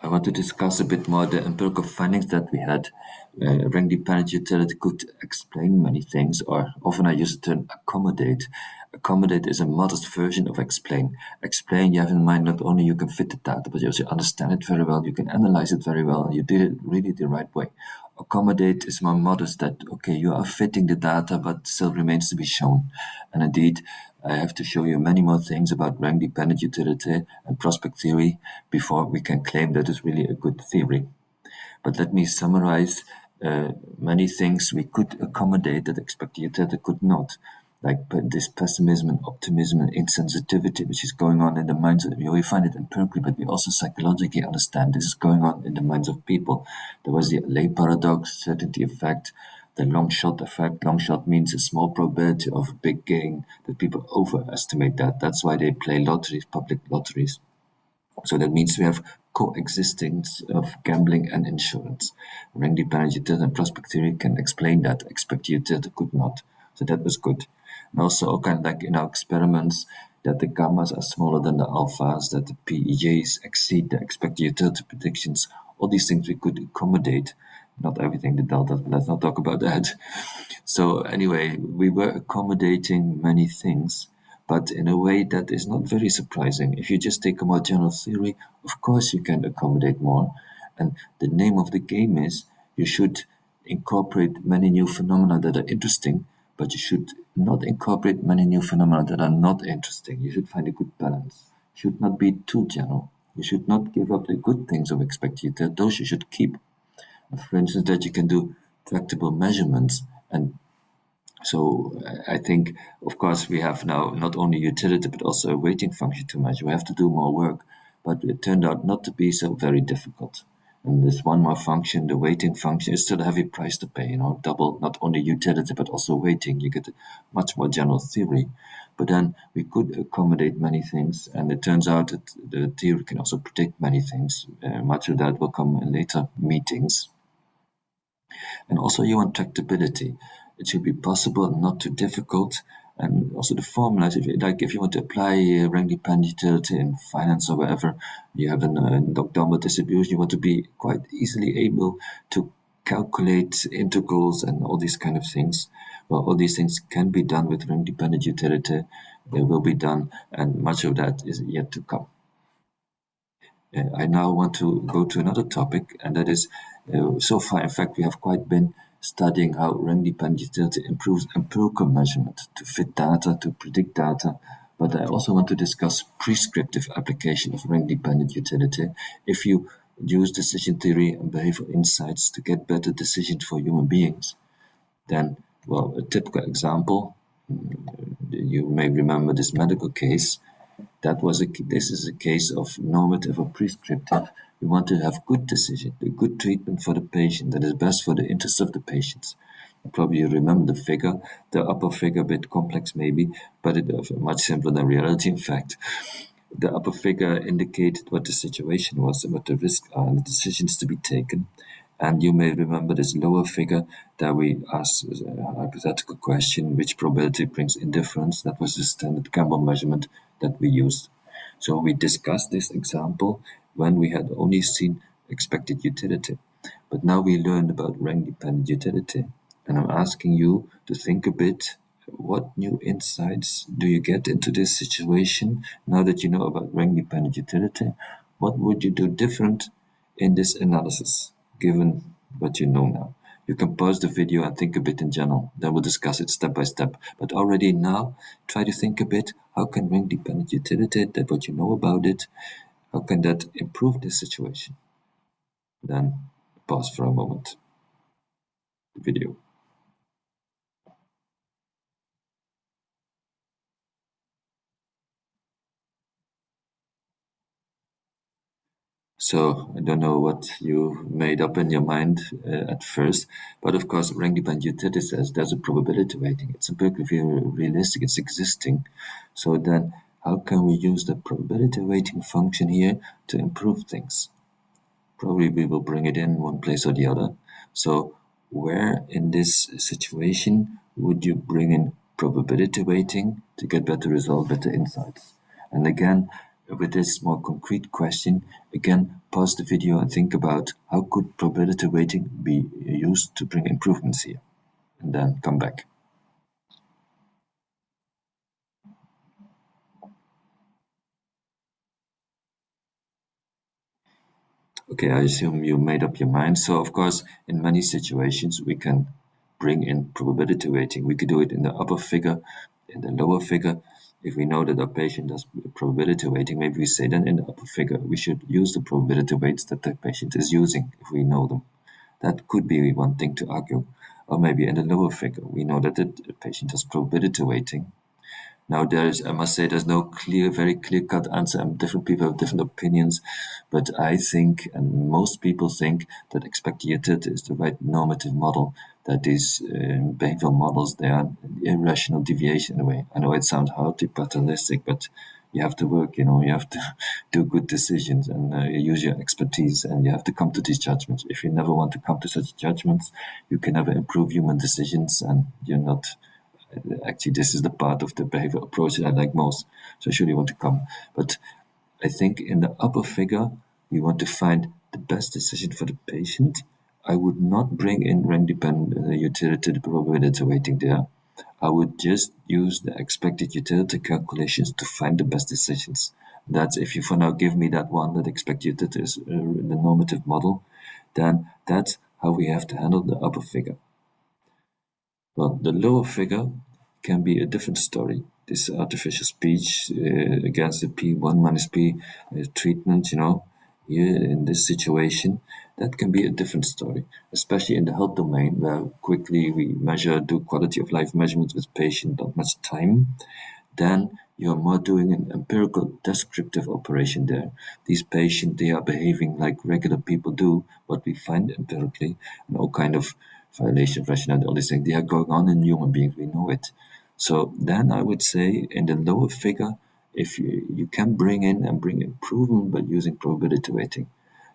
I want to discuss a bit more the empirical findings that we had. Rank-dependent utility could explain many things, or often I use the term accommodate. Accommodate is a modest version of explain. Explain, you have in mind not only you can fit the data, but you also understand it very well, you can analyze it very well, and you did it really the right way. Accommodate is more modest, that, okay, you are fitting the data, but still remains to be shown. And indeed, I have to show you many more things about rank-dependent utility and prospect theory before we can claim that it's really a good theory. But let me summarize many things we could accommodate that expected utility could not, like this pessimism and optimism and insensitivity, which is going on in the minds of, we find it empirically, but we also psychologically understand this is going on in the minds of people. There was the Lay paradox, certainty effect, the long shot effect. Long shot means a small probability of a big gain, that people overestimate that. That's why they play lotteries, public lotteries. So that means we have coexistence of gambling and insurance. Rank-dependent utility and prospect theory can explain that. Expected utility could not. So that was good. And also, kind of like in our experiments, that the gammas are smaller than the alphas, that the PEJs exceed the expected utility predictions. All these things we could accommodate. Not everything, the deltas, but let's not talk about that. So anyway, we were accommodating many things, but in a way that is not very surprising. If you just take a more general theory, of course you can accommodate more. And the name of the game is you should incorporate many new phenomena that are interesting, but you should not incorporate many new phenomena that are not interesting. You should find a good balance. You should not be too general. You should not give up the good things of expected utility. Those you should keep. For instance, that you can do tractable measurements. And so I think, of course, we have now not only utility, but also a weighting function to measure. We have to do more work, but it turned out not to be so very difficult. And this one more function, the weighting function, is still a heavy price to pay, double, not only utility, but also weighting. You get a much more general theory. But then we could accommodate many things, and it turns out that the theory can also predict many things. Much of that will come in later meetings. And also you want tractability. It should be possible, not too difficult. And also the formulas, if you want to apply rank-dependent utility in finance or wherever, you have a Dogdama distribution, you want to be quite easily able to calculate integrals and all these kind of things. Well, all these things can be done with rank-dependent utility. They will be done, and much of that is yet to come. I now want to go to another topic, and that is, so far, in fact, we have quite been studying how rank-dependent utility improves empirical measurement to fit data, to predict data. But I also want to discuss prescriptive application of rank-dependent utility. If you use decision theory and behavioral insights to get better decisions for human beings, then, well, a typical example, you may remember this medical case. This is a case of normative or prescriptive. We want to have good decision, a good treatment for the patient that is best for the interests of the patients. Probably you remember the figure, the upper figure, a bit complex maybe, but it's much simpler than reality. In fact, the upper figure indicated what the situation was and what the risks are and the decisions to be taken. And you may remember this lower figure that we asked a hypothetical question, which probability brings indifference. That was the standard Campbell measurement that we used. So we discussed this example when we had only seen expected utility. But now we learned about rank-dependent utility. And I'm asking you to think a bit, what new insights do you get into this situation now that you know about rank-dependent utility? What would you do different in this analysis, given what you know now? You can pause the video and think a bit in general, then we'll discuss it step by step. But already now, try to think a bit, how can rank-dependent utility, that what you know about it, how can that improve this situation? Then pause for a moment. The video. So I don't know what you made up in your mind at first, but of course, rank-dependent utility says there's a probability weighting. It's empirically realistic, it's existing. So then how can we use the probability weighting function here to improve things? Probably we will bring it in one place or the other. So where in this situation would you bring in probability weighting to get better results, better insights? And again, With this more concrete question, again, pause the video and think about how could probability weighting be used to bring improvements here, and then come back. Okay, I assume you made up your mind. So, of course, in many situations, we can bring in probability weighting. We could do it in the upper figure, in the lower figure. If we know that our patient does probability weighting, maybe we say then in the upper figure, we should use the probability weights that the patient is using if we know them. That could be one thing to argue. Or maybe in the lower figure, we know that the patient does probability weighting. Now, I must say, there's no very clear cut answer, and different people have different opinions. But I think, and most people think, that expected utility is the right normative model, that these behavioral models, they are irrational deviation in a way. I know it sounds hardly paternalistic, but you have to work, you have to do good decisions and use your expertise, and you have to come to these judgments. If you never want to come to such judgments, you can never improve human decisions, and you're not. Actually, this is the part of the behavioral approach that I like most. So, sure, you want to come. But I think in the upper figure, you want to find the best decision for the patient. I would not bring in rank dependent utility, the probability weighting there. I would just use the expected utility calculations to find the best decisions. That's if you for now give me that one, that expected utility is the normative model, then that's how we have to handle the upper figure. Well, the lower figure can be a different story. This artificial speech against the P1 minus P treatment, here in this situation, that can be a different story, especially in the health domain where quickly we do quality of life measurements with patient, not much time. Then you're more doing an empirical descriptive operation there. These patients, they are behaving like regular people do, what we find empirically, and all kind of violation of rationality, all these things, they are going on in human beings, we know it. So then I would say in the lower figure, if you can bring in and bring improvement by using probability weighting,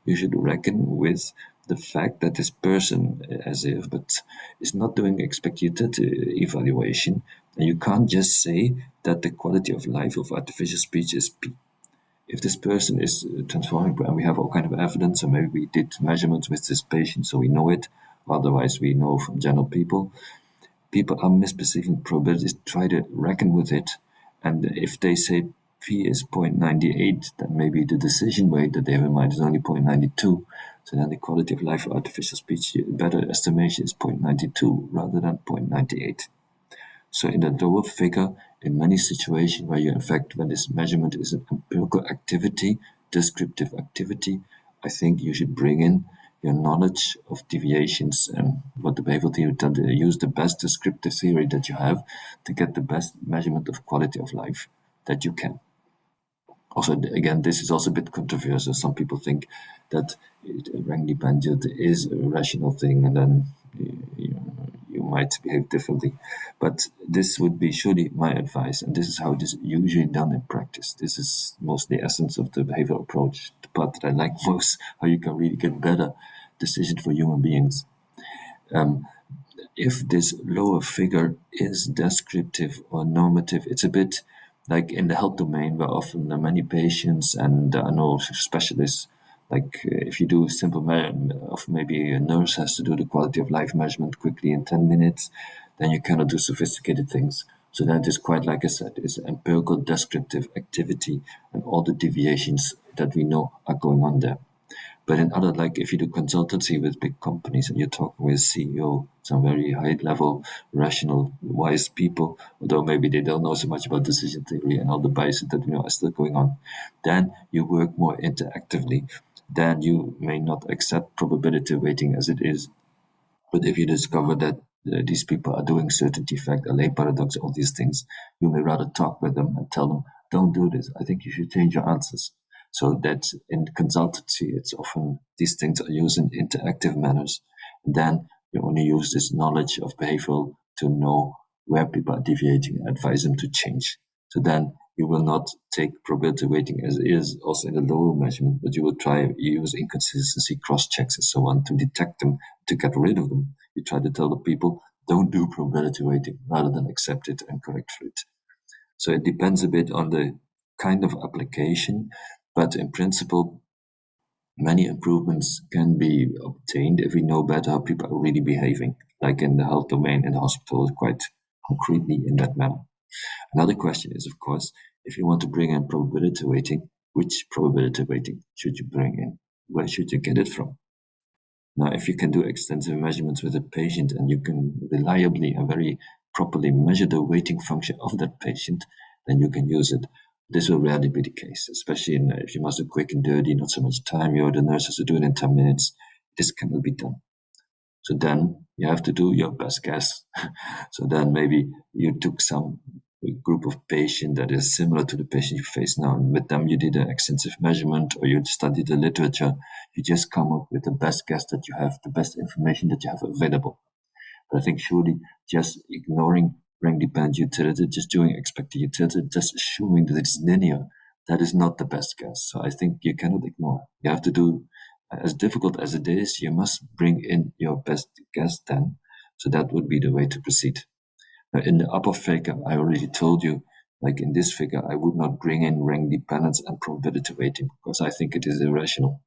you should reckon with the fact that this person, as if, but is not doing expected evaluation, and you can't just say that the quality of life of artificial speech is P. If this person is transforming, and we have all kind of evidence, or maybe we did measurements with this patient, so we know it. Otherwise, we know from general people are misperceiving probabilities, try to reckon with it. And if they say P is 0.98, then maybe the decision weight that they have in mind is only 0.92. So then the quality of life for artificial speech, better estimation is 0.92 rather than 0.98. So in the lower figure, in many situations where you, in fact, when this measurement is an empirical activity, descriptive activity, I think you should bring in your knowledge of deviations and what the behavioral theory that use the best descriptive theory that you have to get the best measurement of quality of life that you can. Also, again, this is also a bit controversial. Some people think that rank dependent is a rational thing, and then you might behave differently. But this would be surely my advice, and this is how it is usually done in practice. This is most the essence of the behavioral approach, the part that I like most, how you can really get better decisions for human beings. If this lower figure is descriptive or normative, it's a bit like in the health domain where often there are many patients and there are no specialists. Like if you do a simple of maybe a nurse has to do the quality of life measurement quickly in 10 minutes, then you cannot do sophisticated things. So that is quite, like I said, is empirical descriptive activity, and all the deviations that we know are going on there. But in other, like if you do consultancy with big companies and you're talking with CEO, some very high level, rational, wise people, although maybe they don't know so much about decision theory and all the biases that we know are still going on, then you work more interactively. Then you may not accept probability weighting as it is. But if you discover that these people are doing certain defect, a lay paradox, all these things, you may rather talk with them and tell them, don't do this. I think you should change your answers. So that in consultancy, it's often these things are used in interactive manners. And then you only use this knowledge of behavioral to know where people are deviating and advise them to change. So then you will not take probability weighting as is, also in the lower measurement, but you will try use inconsistency cross checks and so on to detect them, to get rid of them. You try to tell the people, don't do probability weighting rather than accept it and correct for it. So it depends a bit on the kind of application, but in principle, many improvements can be obtained if we know better how people are really behaving, like in the health domain in the hospital, quite concretely in that manner. Another question is, of course, if you want to bring in probability weighting, which probability weighting should you bring in? Where should you get it from? Now, if you can do extensive measurements with a patient and you can reliably and very properly measure the weighting function of that patient, then you can use it. This will rarely be the case, especially if you must do quick and dirty, not so much time. The nurse has to do it in 10 minutes. This cannot be done. So then you have to do your best guess. So then maybe you took some group of patient that is similar to the patient you face now, and with them you did an extensive measurement or you studied the literature. You just come up with the best guess that you have, the best information that you have available. But I think surely just ignoring rank-dependent utility, just doing expected utility, just assuming that it's linear, that is not the best guess. So I think you cannot ignore. You have to do, as difficult as it is, you must bring in your best guess then. So that would be the way to proceed. Now, in the upper figure, I already told you, like in this figure, I would not bring in rank dependence and probability weighting because I think it is irrational.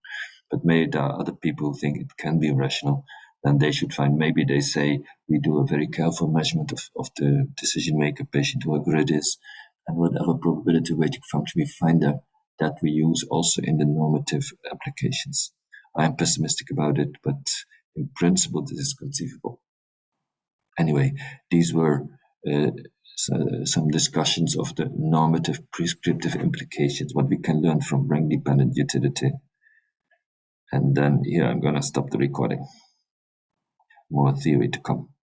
But maybe there are other people who think it can be rational. Then they should find, maybe they say, we do a very careful measurement of the decision maker, patient, whoever it is, and whatever probability weighting function we find there, that we use also in the normative applications. I am pessimistic about it, but in principle, this is conceivable. Anyway, these were some discussions of the normative prescriptive implications, what we can learn from rank-dependent utility. And then here I'm going to stop the recording. More theory to come.